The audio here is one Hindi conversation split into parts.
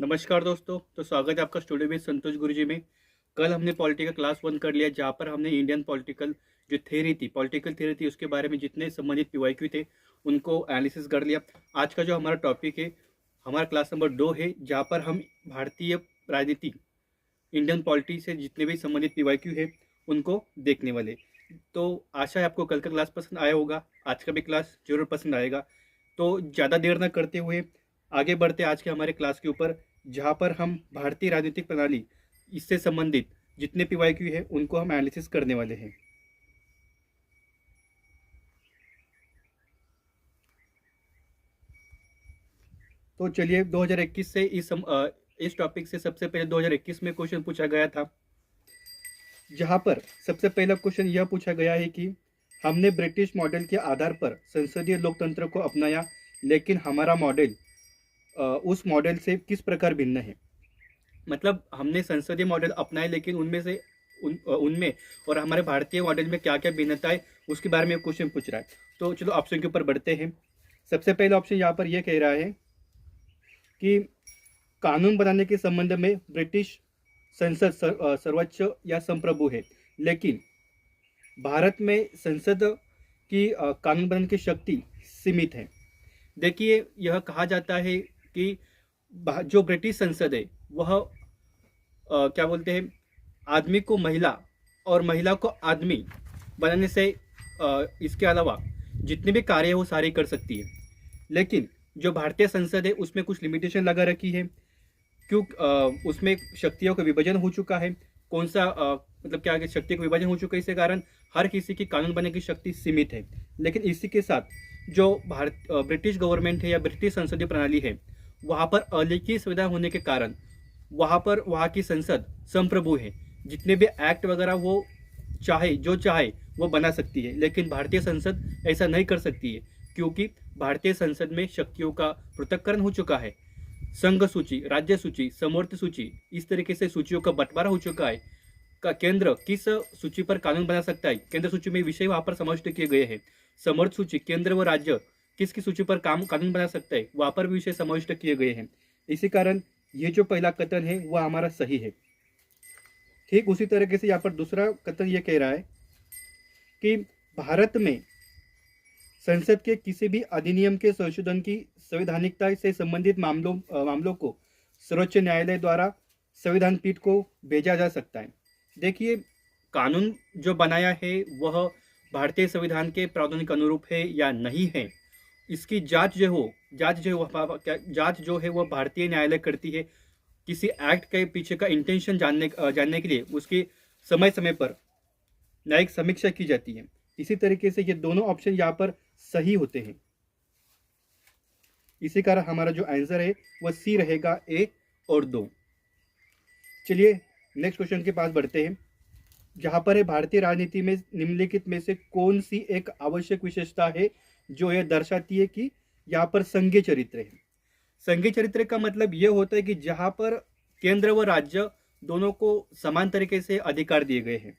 नमस्कार दोस्तों। तो स्वागत है आपका स्टूडियो में संतोष गुरुजी में। कल हमने पॉलिटिकल क्लास 1 कर लिया, जहाँ पर हमने इंडियन पॉलिटिकल जो थ्योरी थी, पॉलिटिकल थ्योरी थी, उसके बारे में जितने संबंधित पीवाईक्यू थे उनको एनालिसिस कर लिया। आज का जो हमारा टॉपिक है, हमारा क्लास नंबर 2 है, जहाँ पर हम भारतीय राजनीति, इंडियन पॉलिटी से जितने भी संबंधित पीवाईक्यू है उनको देखने वाले। तो आशा है आपको कल का क्लास पसंद आया होगा, आज का भी क्लास जरूर पसंद आएगा। तो ज़्यादा देर न करते हुए आगे बढ़ते आज के हमारे क्लास के ऊपर, जहाँ पर हम भारतीय राजनीतिक प्रणाली, इससे संबंधित जितने पीवाईक्यू है उनको हम एनालिसिस करने वाले हैं। तो चलिए 2021 से इस टॉपिक से सबसे पहले 2021 में क्वेश्चन पूछा गया था, जहाँ पर सबसे पहला क्वेश्चन यह पूछा गया है कि हमने ब्रिटिश मॉडल के आधार पर संसदीय लोकतंत्र को अपनाया, लेकिन हमारा मॉडल उस मॉडल से किस प्रकार भिन्न है। मतलब हमने संसदीय मॉडल अपनाए, लेकिन उनमें और हमारे भारतीय मॉडल में क्या क्या भिन्नता है उसके बारे में क्वेश्चन पूछ रहा है। तो चलो ऑप्शन के ऊपर बढ़ते हैं। सबसे पहला ऑप्शन यहाँ पर यह कह रहा है कि कानून बनाने के संबंध में ब्रिटिश संसद सर्वोच्च या संप्रभु है, लेकिन भारत में संसद की कानून बनाने की शक्ति सीमित है। देखिए, यह कहा जाता है कि जो ब्रिटिश संसद है वह क्या बोलते हैं, आदमी को महिला और महिला को आदमी बनाने से इसके अलावा जितने भी कार्य है वो सारे कर सकती है। लेकिन जो भारतीय संसद है उसमें कुछ लिमिटेशन लगा रखी है, क्यों उसमें शक्तियों का विभाजन हो चुका है। कौन सा मतलब क्या है, शक्ति का विभाजन हो चुका है, इसी कारण हर किसी की कानून बनाने की शक्ति सीमित है। लेकिन इसी के साथ जो ब्रिटिश गवर्नमेंट है या ब्रिटिश संसदीय प्रणाली है, वहाँ पर अलिखित संविधान होने के कारण वहाँ की संसद संप्रभु है। जितने भी एक्ट वगैरह वो जो चाहे वो बना सकती है, लेकिन भारतीय संसद ऐसा नहीं कर सकती है, क्योंकि भारतीय संसद में शक्तियों का पृथक्करण हो चुका है। संघ सूची, राज्य सूची, समवर्ती सूची, इस तरीके से सूचियों का बंटवारा हो चुका है। का केंद्र किस सूची पर कानून बना सकता है, केंद्र सूची में विषय वहां पर समाविष्ट किए गए हैं। समवर्त सूची, केंद्र व राज्य किसकी सूची पर कानून बना सकता है, वहां पर भी विषय समाविष्ट किए गए हैं। इसी कारण ये जो पहला कथन है वह हमारा सही है। ठीक उसी तरीके से यहाँ पर दूसरा कथन ये कह रहा है कि भारत में संसद के किसी भी अधिनियम के संशोधन की संवैधानिकता से संबंधित मामलों को सर्वोच्च न्यायालय द्वारा संविधान पीठ को भेजा जा सकता है। देखिए, कानून जो बनाया है वह भारतीय संविधान के प्रावधान के अनुरूप है या नहीं है, इसकी जांच जो है वह भारतीय न्यायालय करती है। किसी एक्ट के पीछे का इंटेंशन जानने के लिए उसकी समय समय पर न्यायिक समीक्षा की जाती है। इसी तरीके से ये दोनों ऑप्शन यहाँ पर सही होते हैं। इसी कारण हमारा जो आंसर है वह सी रहेगा, 1 और 2। चलिए नेक्स्ट क्वेश्चन के पास बढ़ते हैं, जहां पर है भारतीय राजनीति में निम्नलिखित में से कौन सी एक आवश्यक विशेषता है जो यह दर्शाती है कि यहाँ पर संघीय चरित्र है। संघीय चरित्र का मतलब यह होता है कि जहां पर केंद्र व राज्य दोनों को समान तरीके से अधिकार दिए गए हैं।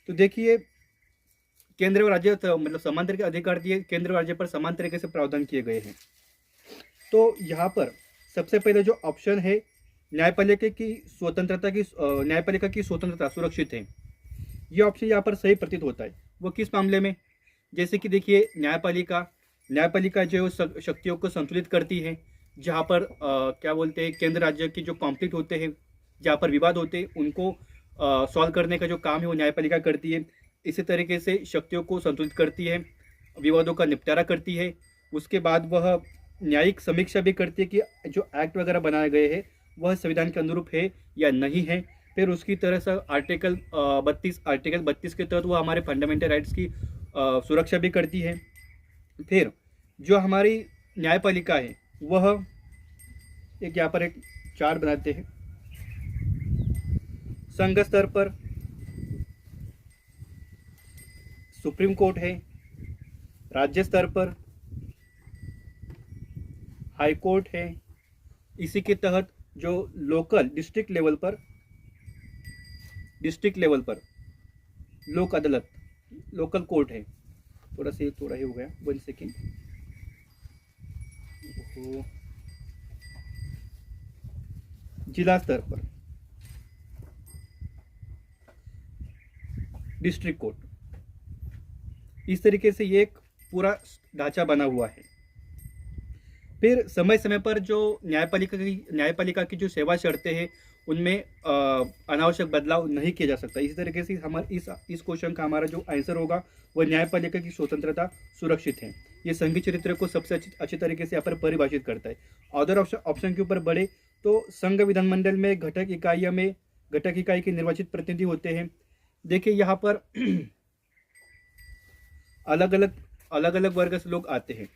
तो देखिए, केंद्र व राज्य मतलब समान तरीके अधिकार दिए, केंद्र व राज्य पर समान तरीके से प्रावधान किए गए हैं। तो यहाँ पर सबसे पहले जो ऑप्शन है, न्यायपालिका की स्वतंत्रता सुरक्षित है, ये ऑप्शन यहाँ पर सही प्रतीत होता है। वो किस मामले में, जैसे कि देखिए, न्यायपालिका जो शक्तियों को संतुलित करती है, जहाँ पर क्या बोलते हैं, केंद्र राज्य की जो कॉन्फ्लिक्ट होते हैं, जहाँ पर विवाद होते हैं, उनको सॉल्व करने का जो काम है वो न्यायपालिका करती है। इसी तरीके से शक्तियों को संतुलित करती है, विवादों का निपटारा करती है। उसके बाद वह न्यायिक समीक्षा भी करती है कि जो एक्ट वगैरह बनाए गए हैं वह संविधान के अनुरूप है या नहीं है। फिर उसकी तरह से आर्टिकल 32 के तहत वह हमारे फंडामेंटल राइट्स की सुरक्षा भी करती है। फिर जो हमारी न्यायपालिका है वह एक यहाँ पर एक चार्ट बनाते हैं। संघ स्तर पर सुप्रीम कोर्ट है, राज्य स्तर पर हाई कोर्ट है, इसी के तहत जो लोकल डिस्ट्रिक्ट लेवल पर लोक अदालत, लोकल कोर्ट है। थोड़ा ही हो गया, 1 सेकेंड। जिला स्तर पर, डिस्ट्रिक्ट कोर्ट, इस तरीके से ये एक पूरा ढांचा बना हुआ है। फिर समय समय पर जो न्यायपालिका की जो सेवा शर्तें हैं उनमें अनावश्यक बदलाव नहीं किया जा सकता। इसी तरीके से हमारे इस क्वेश्चन का हमारा जो आंसर होगा वह न्यायपालिका की स्वतंत्रता सुरक्षित है। ये संघीय चरित्र को सबसे अच्छी तरीके से यहाँ पर परिभाषित करता है। अदर ऑप्शन के ऊपर बढ़े तो संघ विधानमंडल में घटक इकाई के निर्वाचित प्रतिनिधि होते हैं। देखिए यहाँ पर अलग अलग वर्ग से लोग आते हैं।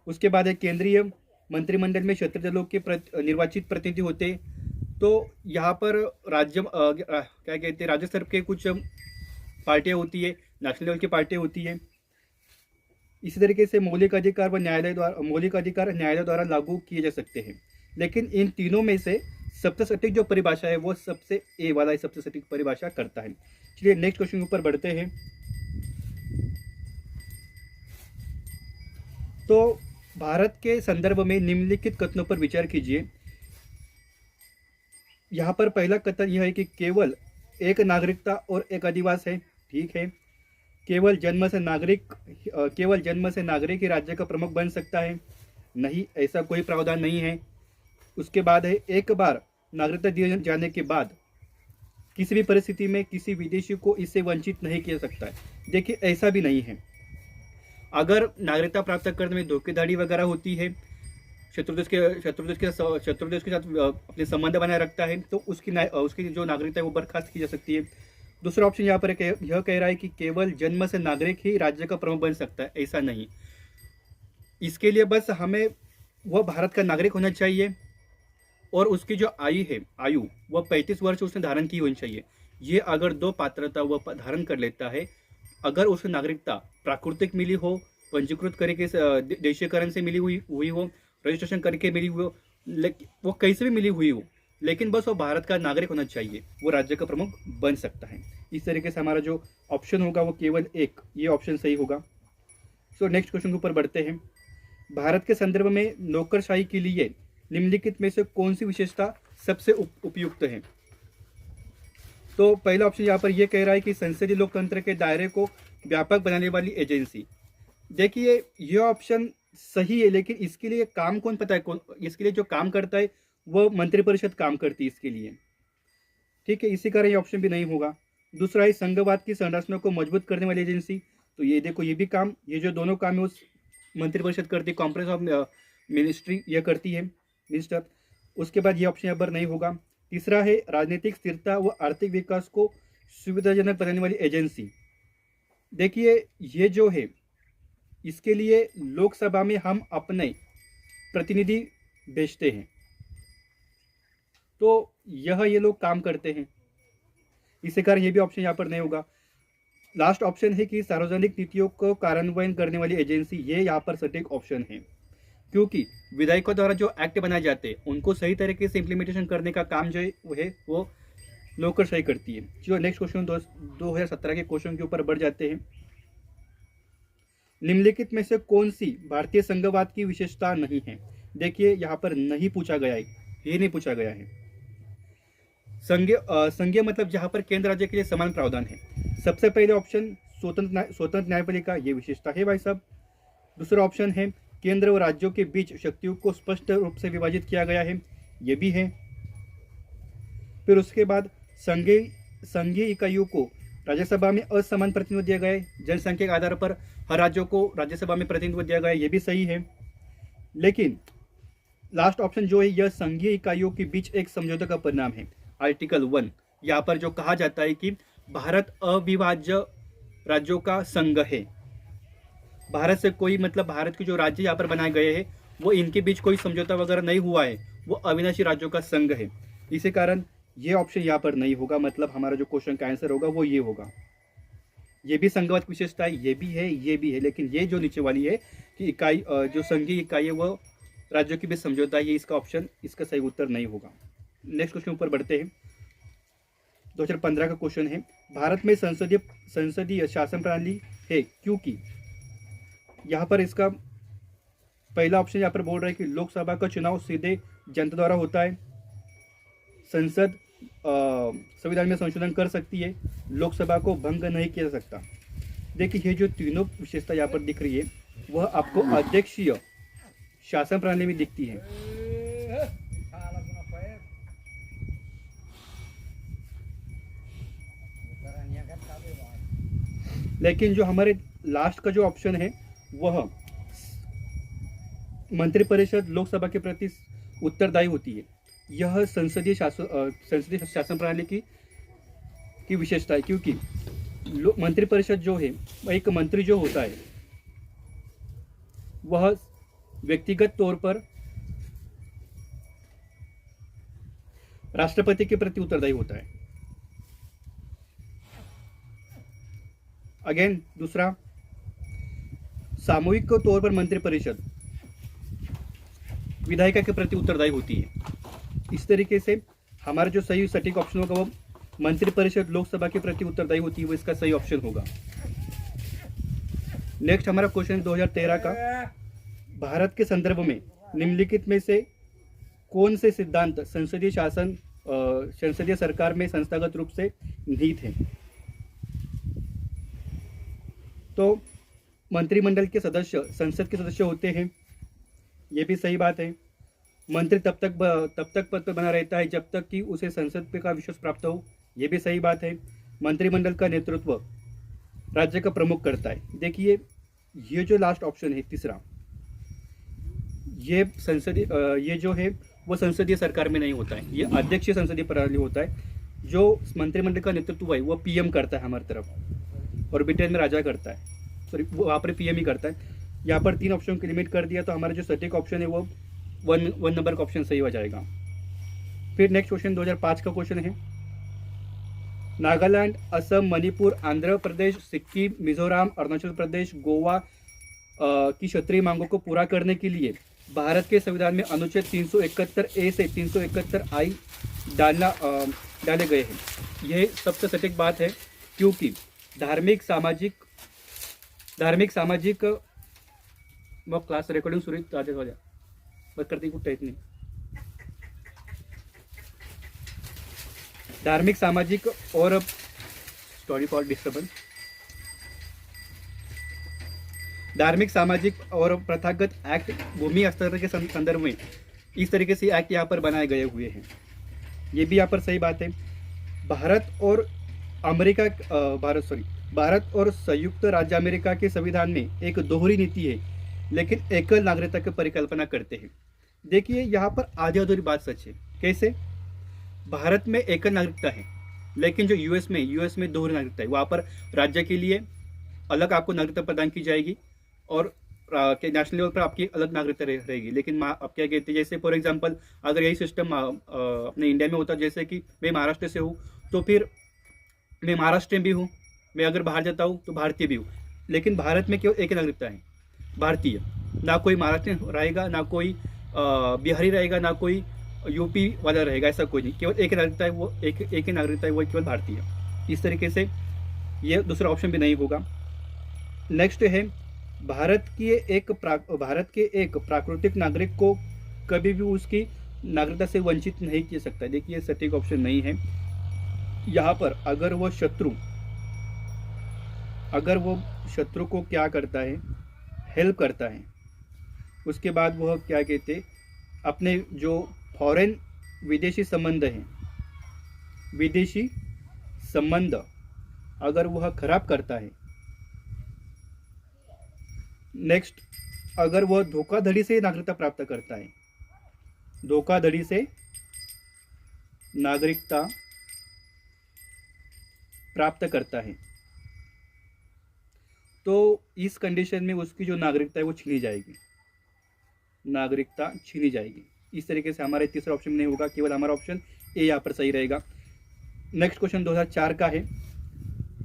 उसके बाद है केंद्रीय मंत्रिमंडल में क्षेत्रीय दलों के निर्वाचित प्रतिनिधि होते हैं। तो यहाँ पर क्या कहते हैं, राज्य स्तर के कुछ पार्टियां होती है, नेशनल लेवल की पार्टियां होती है। इसी तरीके से मौलिक अधिकार न्यायालय द्वारा लागू किए जा सकते हैं। लेकिन इन तीनों में से सबसे सटीक जो परिभाषा है वो सबसे ए वाला सबसे सटीक परिभाषा करता है। चलिए नेक्स्ट क्वेश्चन के ऊपर बढ़ते हैं। तो भारत के संदर्भ में निम्नलिखित कथनों पर विचार कीजिए। यहाँ पर पहला कथन यह है कि केवल एक नागरिकता और एक अधिवास है। ठीक है। केवल जन्म से नागरिक ही राज्य का प्रमुख बन सकता है। नहीं, ऐसा कोई प्रावधान नहीं है। उसके बाद है एक बार नागरिकता दिए जाने के बाद किसी भी परिस्थिति में किसी विदेशी को इससे वंचित नहीं किया सकता है। देखिए ऐसा भी नहीं है। अगर नागरिकता प्राप्त करने में धोखेधड़ी वगैरह होती है, शत्रुदेश के साथ अपने संबंध बनाए रखता है, तो उसकी जो नागरिकता है वो बर्खास्त की जा सकती है। दूसरा ऑप्शन यहाँ पर यह कह रहा है कि केवल जन्म से नागरिक ही राज्य का प्रमुख बन सकता है। ऐसा नहीं। इसके लिए बस हमें वह भारत का नागरिक होना चाहिए और उसकी जो आयु वह 35 वर्ष उसने धारण की होनी चाहिए। ये अगर दो पात्रता वह धारण कर लेता है, अगर उसे नागरिकता प्राकृतिक मिली हो, पंजीकृत करके देशीकरण से मिली हुई हो, रजिस्ट्रेशन करके मिली हुई हो, वो कैसे भी मिली हुई हो, लेकिन बस वो भारत का नागरिक होना चाहिए, वो राज्य का प्रमुख बन सकता है। इस तरीके से हमारा जो ऑप्शन होगा वो केवल एक, ये ऑप्शन सही होगा। सो नेक्स्ट क्वेश्चन के ऊपर बढ़ते हैं। भारत के संदर्भ में नौकरशाही के लिए निम्नलिखित में से कौन सी विशेषता सबसे उपयुक्त है? तो पहला ऑप्शन यहाँ पर यह कह रहा है कि संसदीय लोकतंत्र के दायरे को व्यापक बनाने वाली एजेंसी। देखिए यह ऑप्शन सही है, लेकिन इसके लिए काम कौन पता है? इसके लिए जो काम करता है वह मंत्रिपरिषद काम करती है इसके लिए। ठीक है, इसी कारण ये ऑप्शन भी नहीं होगा। दूसरा है संघवाद की संरचना को मजबूत करने वाली एजेंसी। तो ये देखो, ये भी काम, ये जो दोनों काम है उस मंत्रिपरिषद करती है, कॉन्फ्रेंस ऑफ मिनिस्ट्री यह करती है, मिनिस्टर। उसके बाद ये ऑप्शन यहाँ पर नहीं होगा। तीसरा है राजनीतिक स्थिरता व आर्थिक विकास को सुविधाजनक बनाने वाली एजेंसी। देखिए ये जो है, इसके लिए लोकसभा में हम अपने प्रतिनिधि भेजते हैं, तो ये लोग काम करते हैं, इसी कारण ये भी ऑप्शन यहाँ पर नहीं होगा। लास्ट ऑप्शन है कि सार्वजनिक नीतियों को कार्यान्वयन करने वाली एजेंसी, ये यहाँ पर सटीक ऑप्शन है, क्योंकि विधायकों द्वारा जो एक्ट बनाए जाते हैं उनको सही तरीके से इम्प्लीमेंटेशन करने का काम जो है वो नौकरशाही करती है। चलो नेक्स्ट क्वेश्चन 2017 के क्वेश्चन के ऊपर बढ़ जाते हैं। निम्नलिखित में से कौन सी भारतीय संघवाद की विशेषता नहीं है? देखिए यहाँ पर नहीं पूछा गया है, ये नहीं पूछा गया है। संघीय मतलब जहाँ पर केंद्र राज्य के लिए समान प्रावधान है। सबसे पहले ऑप्शन स्वतंत्र न्यायपालिका, ये विशेषता है भाई साहब। दूसरा ऑप्शन है केंद्र और राज्यों के बीच शक्तियों को स्पष्ट रूप से विभाजित किया गया है, ये भी है। फिर उसके बाद संघीय इकाइयों को राज्यसभा में असमान प्रतिनिधित्व दिया गया है। जनसंख्या के आधार पर हर राज्यों को राज्यसभा में प्रतिनिधित्व दिया गया है, ये भी सही है। लेकिन लास्ट ऑप्शन जो है, यह संघीय इकाइयों के बीच एक समझौते का परिणाम है। आर्टिकल 1 यहाँ पर जो कहा जाता है कि भारत अविभाज्य राज्यों का संघ है। भारत से कोई मतलब भारत के जो राज्य यहाँ पर बनाए गए हैं वो इनके बीच कोई समझौता वगैरह नहीं हुआ है, वो अविनाशी राज्यों का संघ है। इसी कारण ये ऑप्शन यहाँ पर नहीं होगा, मतलब हमारा जो क्वेश्चन का आंसर होगा वो ये होगा। ये भी संघवाद विशेषता है, ये भी है, ये भी है, लेकिन ये जो नीचे वाली है कि इकाई जो संघीय इकाई है वो राज्यों के बीच समझौता है, ये इसका ऑप्शन, इसका सही उत्तर नहीं होगा। नेक्स्ट क्वेश्चन ऊपर बढ़ते हैं। 2015 का क्वेश्चन है, भारत में संसदीय शासन प्रणाली है क्योंकि, यहाँ पर इसका पहला ऑप्शन यहाँ पर बोल रहा है कि लोकसभा का चुनाव सीधे जनता द्वारा होता है। संसद संविधान में संशोधन कर सकती है, लोकसभा को भंग नहीं किया जा सकता। देखिए ये जो तीनों विशेषता यहाँ पर दिख रही है वह आपको अध्यक्षीय शासन प्रणाली में दिखती है। लेकिन जो हमारे लास्ट का जो ऑप्शन है वह मंत्रिपरिषद लोकसभा के प्रति उत्तरदायी होती है। यह संसदीय शासन प्रणाली की विशेषता है, क्योंकि मंत्रिपरिषद जो है, एक मंत्री जो होता है वह व्यक्तिगत तौर पर राष्ट्रपति के प्रति उत्तरदायी होता है। अगेन दूसरा, सामूहिक तौर पर मंत्रिपरिषद विधायिका के प्रति उत्तरदायी होती है। इस तरीके से हमारा जो सही सटीक ऑप्शन होगा वो मंत्रिपरिषद लोकसभा के प्रति उत्तरदायी होती है, वो इसका सही ऑप्शन होगा। नेक्स्ट हमारा क्वेश्चन 2013 का, भारत के संदर्भ में निम्नलिखित में से कौन से सिद्धांत संसदीय सरकार में संस्थागत रूप से निहित हैं? तो मंत्रिमंडल के सदस्य संसद के सदस्य होते हैं, ये भी सही बात है। मंत्री तब तक पद पर बना रहता है जब तक कि उसे संसद पे का विश्वास प्राप्त हो, ये भी सही बात है। मंत्रिमंडल का नेतृत्व राज्य का प्रमुख करता है। देखिए ये जो लास्ट ऑप्शन है तीसरा, ये जो है वो संसदीय सरकार में नहीं होता है, ये अध्यक्षीय संसदीय प्रणाली होता है। जो मंत्रिमंडल का नेतृत्व है वो पीएम करता है हमारी तरफ, और ब्रिटेन में राजा करता है, सॉरी वहाँ पर पीएम ही करता है। यहाँ पर 3 ऑप्शन की लिमिट कर दिया, तो हमारा जो सटीक ऑप्शन है वो वन नंबर का ऑप्शन सही हो जाएगा। फिर नेक्स्ट क्वेश्चन 2005 का क्वेश्चन है, नागालैंड, असम, मणिपुर, आंध्र प्रदेश, सिक्किम, मिजोरम, अरुणाचल प्रदेश, गोवा की क्षेत्रीय मांगों को पूरा करने के लिए भारत के संविधान में अनुच्छेद 371A से 371I डाले गए हैं। यह सबसे सटीक बात है, क्योंकि धार्मिक सामाजिक वो क्लास रेकॉर्डिंग सुरू आदेश हो जाए बस करती कुछ इतनी धार्मिक सामाजिक और सॉरी फॉर डिस्टर्बेंस, धार्मिक सामाजिक और प्रथागत एक्ट भूमि हस्तांतरण के संदर्भ में इस तरीके से एक्ट यहाँ पर बनाए गए हुए हैं। ये भी यहाँ पर सही बात है। भारत और संयुक्त राज्य अमेरिका के संविधान में एक दोहरी नीति है, लेकिन एकल नागरिकता की परिकल्पना करते हैं। देखिए यहाँ पर आधी अधूरी बात सच है। कैसे? भारत में एकल नागरिकता है, लेकिन जो यूएस में दोहरी नागरिकता है, वहाँ पर राज्य के लिए अलग आपको नागरिकता प्रदान की जाएगी और नेशनल लेवल पर आपकी अलग नागरिकता रहेगी। लेकिन आप क्या कहते हैं, जैसे फॉर एग्जांपल अगर यही सिस्टम अपने इंडिया में होता, जैसे कि मैं महाराष्ट्र से हूँ तो फिर मैं महाराष्ट्र में भी हूँ, मैं अगर बाहर जाता हूँ तो भारतीय भी हूँ। लेकिन भारत में केवल एक ही नागरिकता है, भारतीय। ना कोई महाराष्ट्र रहेगा, ना कोई बिहारी रहेगा, ना कोई यूपी वाला रहेगा, ऐसा कोई नहीं। केवल एक ही नागरिकता है, वो एक ही नागरिकता है, वो केवल भारतीय। इस तरीके से ये दूसरा ऑप्शन भी नहीं होगा। नेक्स्ट है, भारत के एक प्राकृतिक नागरिक को कभी भी उसकी नागरिकता से वंचित नहीं किया सकता। देखिए सटीक ऑप्शन नहीं है यहाँ पर। अगर वो शत्रु को क्या करता है, हेल्प करता है, उसके बाद वह क्या कहते, अपने जो फॉरेन विदेशी संबंध अगर वह खराब करता है। नेक्स्ट, अगर वह धोखाधड़ी से नागरिकता प्राप्त करता है, धोखाधड़ी से नागरिकता प्राप्त करता है, तो इस कंडीशन में उसकी जो नागरिकता है वो छीनी जाएगी, नागरिकता छीनी जाएगी। इस तरीके से हमारा तीसरा ऑप्शन नहीं होगा, केवल हमारा ऑप्शन ए यहाँ पर सही रहेगा। नेक्स्ट क्वेश्चन 2004 का है,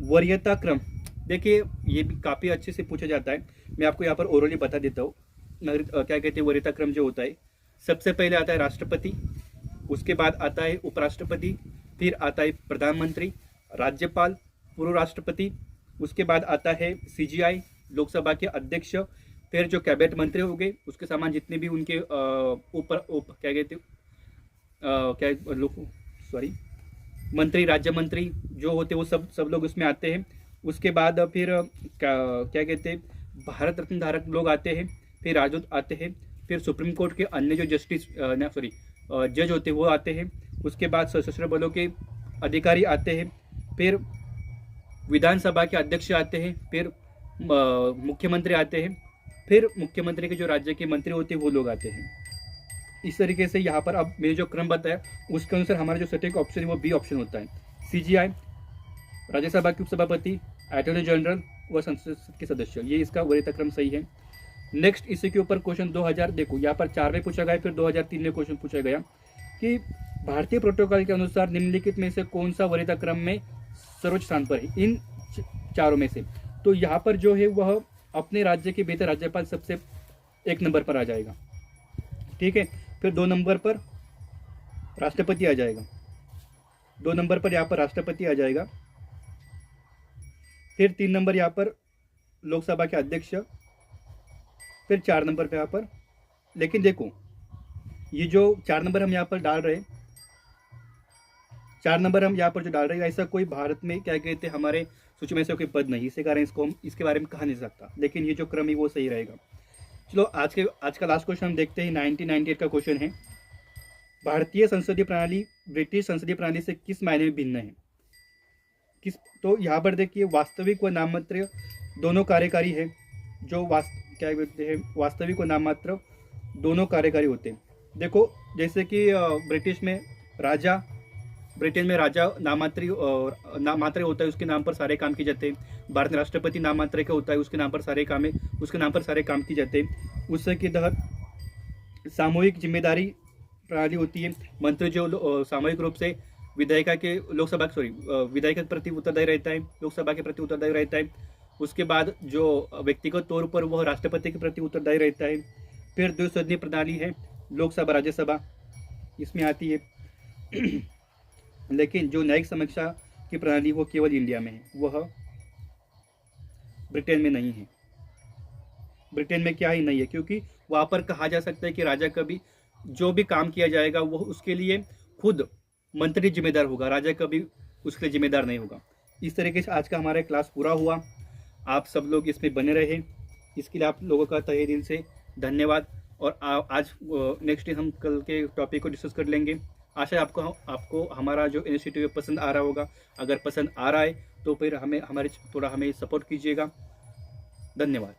वरीयता क्रम। देखिए ये भी काफ़ी अच्छे से पूछा जाता है, मैं आपको यहाँ पर ओरली बता देता हूँ। क्या कहते हैं, वरीयता क्रम जो होता है, सबसे पहले आता है राष्ट्रपति, उसके बाद आता है उपराष्ट्रपति, फिर आता है प्रधानमंत्री, राज्यपाल, पूर्व राष्ट्रपति, उसके बाद आता है सीजीआई, लोकसभा के अध्यक्ष, फिर जो कैबिनेट मंत्री हो गए, उसके समान जितने भी उनके ऊपर क्या कहते सॉरी मंत्री, राज्य मंत्री जो होते हैं वो सब लोग उसमें आते हैं। उसके बाद फिर क्या कहते हैं, भारत रत्न धारक लोग आते हैं, फिर राजदूत आते हैं, फिर सुप्रीम कोर्ट के अन्य जो जज होते हैं वो आते हैं। उसके बाद सशस्त्र बलों के अधिकारी आते हैं, फिर विधानसभा के अध्यक्ष आते हैं, फिर मुख्यमंत्री आते हैं, फिर मुख्यमंत्री के जो राज्य के मंत्री होते हैं वो लोग आते हैं। इस तरीके से यहाँ पर अब मैंने जो क्रम बताया उसके अनुसार हमारा जो सटीक ऑप्शन है वो बी ऑप्शन होता है। CGI, राज्यसभा के उपसभापति, अटॉर्नी जनरल व संसद के सदस्य, ये इसका वरीयता क्रम सही है। नेक्स्ट इसी के ऊपर क्वेश्चन 2000, देखो यहाँ पर 4 में पूछा गया, फिर 2003 में क्वेश्चन पूछा गया कि भारतीय प्रोटोकॉल के अनुसार निम्नलिखित में से कौन सा वरीयता क्रम में सर्वोच्च स्थान पर है इन चारों में से। तो यहाँ पर जो है वह अपने राज्य के बेहतर राज्यपाल सबसे 1 नंबर पर आ जाएगा, ठीक है। फिर 2 नंबर पर राष्ट्रपति आ जाएगा, 2 नंबर पर यहाँ पर राष्ट्रपति आ जाएगा। फिर 3 नंबर यहाँ पर लोकसभा के अध्यक्ष, फिर 4 नंबर पे यहाँ पर। लेकिन देखो ये जो 4 नंबर हम यहाँ पर डाल रहे हैं, 4 नंबर हम यहाँ पर जो डाल रहे हैं, ऐसा कोई भारत में क्या कहते हैं हमारे सूची में से कोई पद नहीं, इसी कारण इसको हम इसके बारे में कहा नहीं सकता। लेकिन ये जो क्रम है वो सही रहेगा। चलो आज का लास्ट क्वेश्चन हम देखते हैं। 1998 का क्वेश्चन है, भारतीय संसदीय प्रणाली ब्रिटिश संसदीय प्रणाली से किस मायने में भिन्न है? तो यहाँ पर देखिए वास्तविक व नाममात्र दोनों कार्यकारी है। जो क्या कहते हैं वास्तविक व नाममात्र दोनों कार्यकारी होते हैं। देखो जैसे कि ब्रिटेन में राजा नामात्र होता है, उसके नाम पर सारे काम किए जाते हैं। भारत में राष्ट्रपति नामात्र का होता है, उसके नाम पर सारे काम किए जाते हैं। उसके तहत सामूहिक जिम्मेदारी प्रणाली होती है। मंत्री जो सामूहिक रूप से विधायिका के प्रति उत्तरदायी रहता है, लोकसभा के प्रति उत्तरदायी रहता है। उसके बाद जो व्यक्तिगत तौर पर वह राष्ट्रपति के प्रति उत्तरदायी रहता है। फिर द्विसदनीय प्रणाली है, लोकसभा राज्यसभा इसमें आती है। लेकिन जो न्यायिक समीक्षा की प्रणाली वो केवल इंडिया में है, वह ब्रिटेन में नहीं है। ब्रिटेन में क्या ही नहीं है, क्योंकि वहाँ पर कहा जा सकता है कि राजा कभी जो भी काम किया जाएगा वह उसके लिए खुद मंत्री जिम्मेदार होगा, राजा कभी उसके लिए जिम्मेदार नहीं होगा। इस तरीके से आज का हमारा क्लास पूरा हुआ। आप सब लोग इसमें बने रहे, इसके लिए आप लोगों का तहे दिल से धन्यवाद। और आज नेक्स्ट हम कल के टॉपिक को डिस्कस कर लेंगे। आशा है आपको हमारा जो इनिशिएटिव पसंद आ रहा होगा। अगर पसंद आ रहा है तो फिर हमें सपोर्ट कीजिएगा। धन्यवाद।